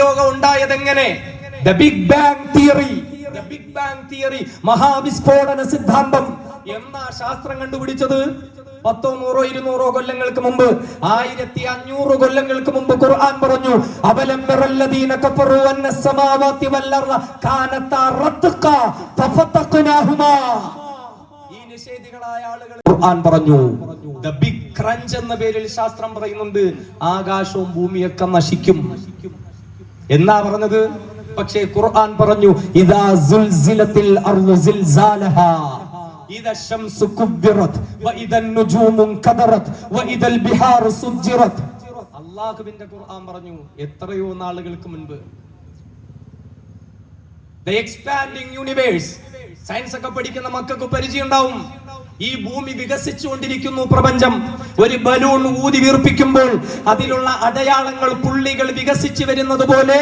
ലോകം ഉണ്ടായതെങ്ങനെ? The big bang theory, the big bang theory, മഹാവിസ്ഫോടന സിദ്ധാന്തം എന്നാ ശാസ്ത്രം കണ്ടുപിടിച്ചത്? 100, 100, 200 കൊല്ലങ്ങൾക്ക് മുമ്പ്, 1500 കൊല്ലങ്ങൾക്ക് മുമ്പ് ഖുർആൻ പറഞ്ഞു, അവലം യറല്ലദീന കഫറു അന്നസ് സമാവാതി വൽ അർള കാനതാ റത്ഖാ ഫഫതഖ്നാഹുമാ. ഈ നിഷേധികളായ ആളുകൾ ഖുർആൻ പറഞ്ഞു. ദ ബിഗ് ക്രഞ്ച് എന്ന പേരിൽ ശാസ്ത്രം പറയുന്നുണ്ട് ആകാശവും ഭൂമിയൊക്കെ നശിക്കും എന്നാ പറഞ്ഞത്. പക്ഷേ ഖുർആൻ പറഞ്ഞു ഇദാ സുൽസിലത്തിൽ അർളു സിൽസാലഹാ ഇദാ ശംസു കുബ്ബിറത് വഇദാ നുജൂമു കദറത് വഇദാ ബിഹാറു സുജ്ജിറത്. അല്ലാഹുവിന്റെ ഖുർആൻ പറഞ്ഞു എത്രയോ നാളുകൾക്ക് മുൻപ്. ദ എക്സ്പാൻഡിങ് യൂണിവേഴ്സ്, സയൻസ് ഒക്കെ പഠിക്കുന്ന മക്കൾക്ക് പരിചയം ഉണ്ടാവും. ഈ ഭൂമി വികസിച്ചുകൊണ്ടിരിക്കുന്നു, പ്രപഞ്ചം. ഒരു ബലൂൺ ഊതി വീർപ്പിക്കുമ്പോൾ അതിലുള്ള അടയാളങ്ങൾ, പുള്ളികൾ വികസിച്ചു വരുന്നത് പോലെ